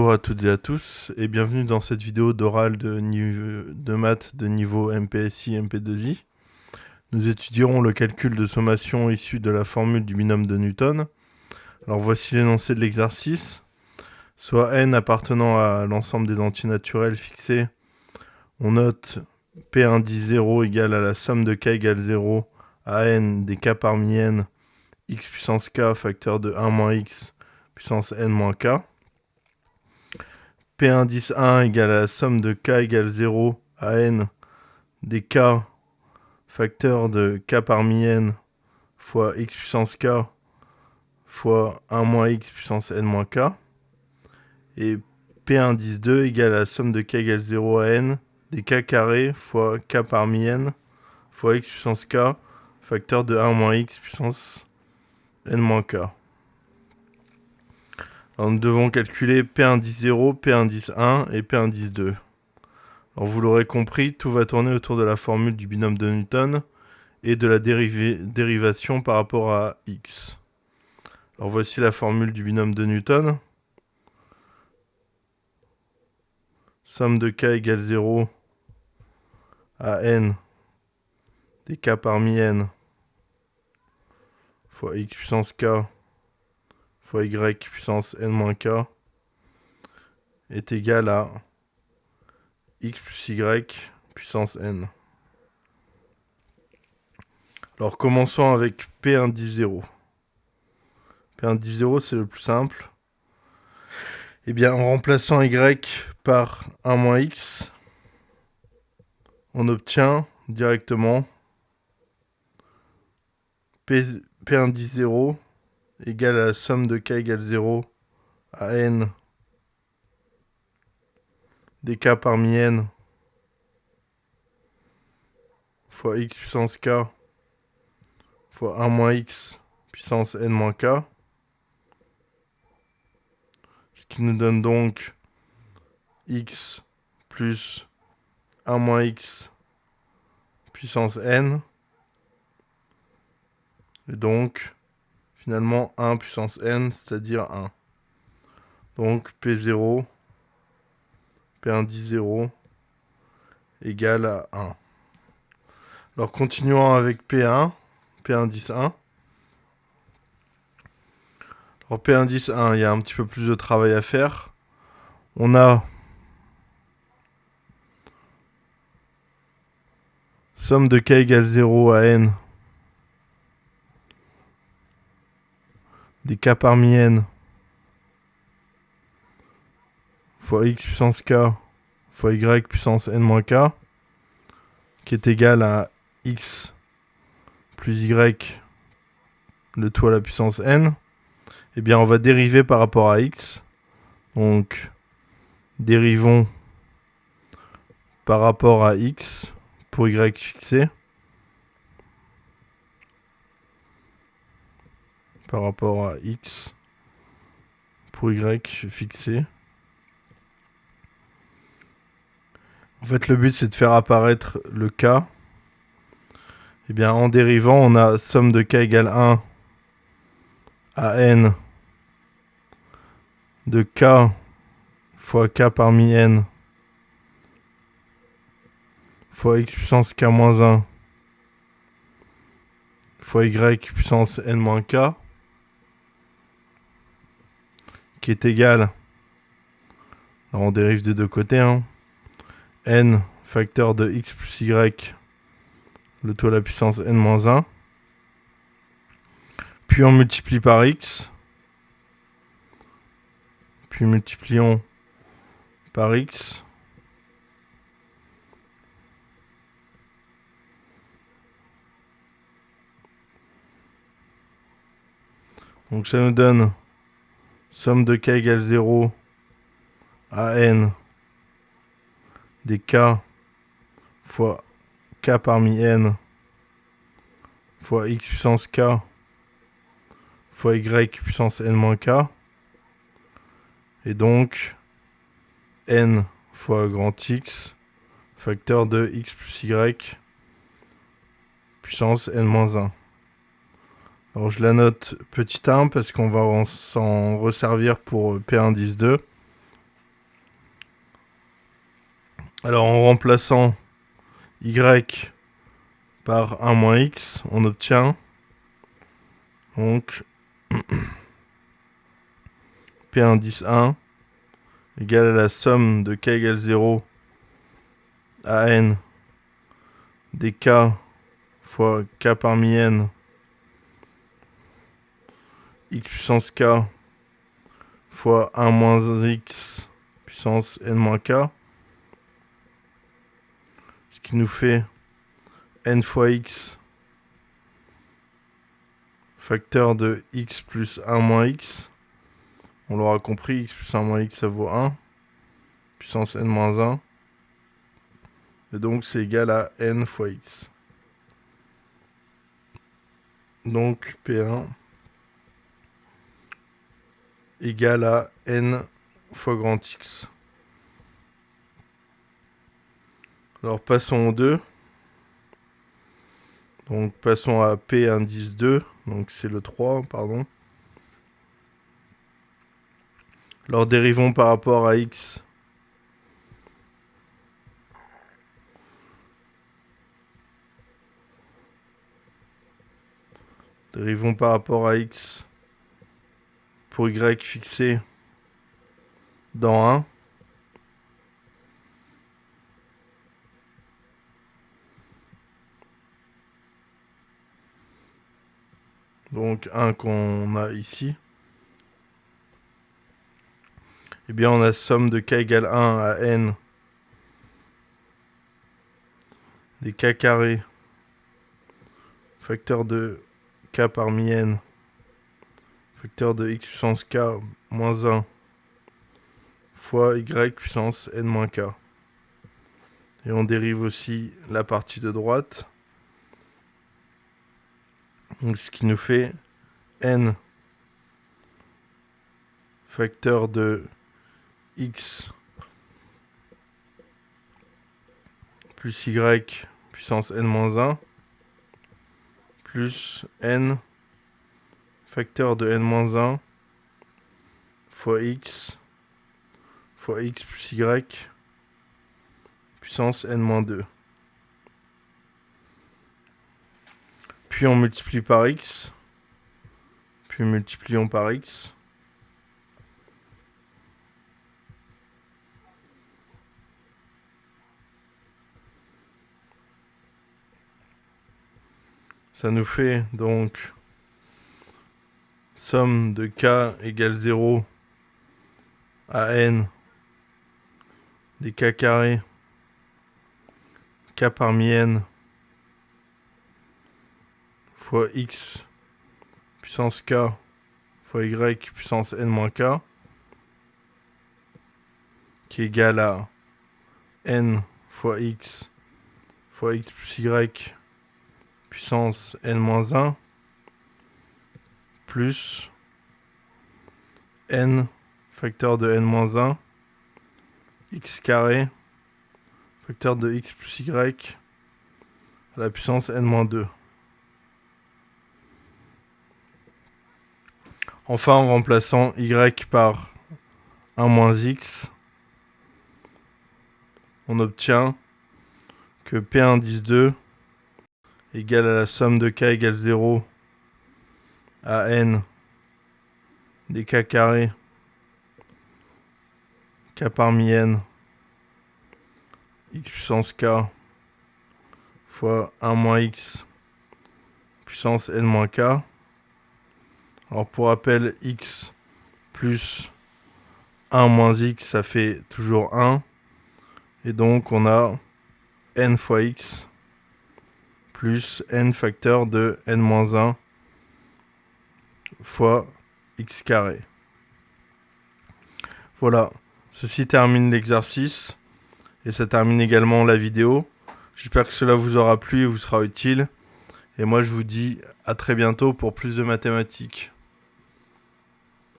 Bonjour à toutes et à tous et bienvenue dans cette vidéo d'oral de maths de niveau MPSI MP2I. Nous étudierons le calcul de sommation issu de la formule du binôme de Newton. Alors voici l'énoncé de l'exercice. Soit n appartenant à l'ensemble des entiers naturels fixés, on note P indice 0 égale à la somme de k égale 0 à n des k parmi n x puissance k facteur de 1 moins x puissance n moins k. P indice 1 égale à la somme de k égale 0 à n des k facteur de k parmi n fois x puissance k fois 1 moins x puissance n moins k. Et P indice 2 égale à la somme de k égale 0 à n des k carrés fois k parmi n fois x puissance k facteur de 1 moins x puissance n moins k. Alors nous devons calculer P indice 0, P indice 1 et P indice 2. Alors vous l'aurez compris, tout va tourner autour de la formule du binôme de Newton et de la dérivation par rapport à x. Alors voici la formule du binôme de Newton. Somme de k égale 0 à n des k parmi n fois x puissance k fois y puissance n moins k est égal à x plus y puissance n. Alors commençons avec P indice 0. P indice 0 c'est le plus simple. Eh bien en remplaçant y par 1 moins x, on obtient directement P indice 0 égale à la somme de k égale 0 à n des k parmi n fois x puissance k fois 1 moins x puissance n moins k. Ce qui nous donne donc x plus 1 moins x puissance n. Et donc, finalement, 1 puissance n, c'est-à-dire 1. Donc, P0, P indice 0, égale à 1. Alors, continuons avec P1, P indice 1. Alors, P indice 1, il y a un petit peu plus de travail à faire. On a somme de k égale 0 à n des k parmi n fois x puissance k fois y puissance n moins k qui est égal à x plus y le tout à la puissance n. Eh bien on va dériver par rapport à x. Donc dérivons par rapport à x pour y fixé. Par rapport à x pour y fixé. En fait, le but, c'est de faire apparaître le k. Eh bien, en dérivant, on a somme de k égale 1 à n de k fois k parmi n fois x puissance k moins 1 fois y puissance n moins k qui est égal, alors on dérive des deux côtés, n facteur de x plus y le tout à la puissance n moins 1, puis on multiplie par x, puis multiplions par x, donc ça nous donne somme de k égale 0 à n des k fois k parmi n fois x puissance k fois y puissance n moins k. Et donc n fois grand X facteur de x plus y puissance n moins 1. Alors je la note petit 1 parce qu'on va s'en resservir pour P indice 2. Alors en remplaçant y par 1 moins x, on obtient donc P indice 1 égale à la somme de k égale 0 à n des k fois k parmi n x puissance k fois 1 moins x puissance n moins k, ce qui nous fait n fois x facteur de x plus 1 moins x. On l'aura compris, x plus 1 moins x ça vaut 1 puissance n moins 1. Et donc c'est égal à n fois x. Donc P1 égale à n fois grand x. Alors passons au 2. Donc passons à P indice 2. Donc c'est le 3, pardon. Alors dérivons par rapport à x. Dérivons par rapport à x pour y fixé dans 1. Donc 1 qu'on a ici. Eh bien on a somme de k égale 1 à n des k carrés facteur de k parmi n facteur de x puissance k moins 1 fois y puissance n moins k. Et on dérive aussi la partie de droite. Donc ce qui nous fait n facteur de x plus y puissance n-1 plus n facteur de n-1 fois x plus y puissance n-2. Puis on multiplie par x, puis multiplions par x. Ça nous fait donc somme de k égale 0 à n des k carrés k parmi n fois x puissance k fois y puissance n-k qui est égal à n fois x plus y puissance n-1 plus n facteur de n-1 x carré facteur de x plus y à la puissance n-2. Enfin, en remplaçant y par 1 moins x, on obtient que P indice 2 égale à la somme de k égale 0 à n des k carrés k parmi n x puissance k fois 1 moins x puissance n moins k. Alors pour rappel, x plus 1 moins x, ça fait toujours 1. Et donc on a n fois x plus n facteur de n-1 fois x carré. Voilà, ceci termine l'exercice et ça termine également la vidéo. J'espère que cela vous aura plu et vous sera utile. Et moi je vous dis à très bientôt pour plus de mathématiques.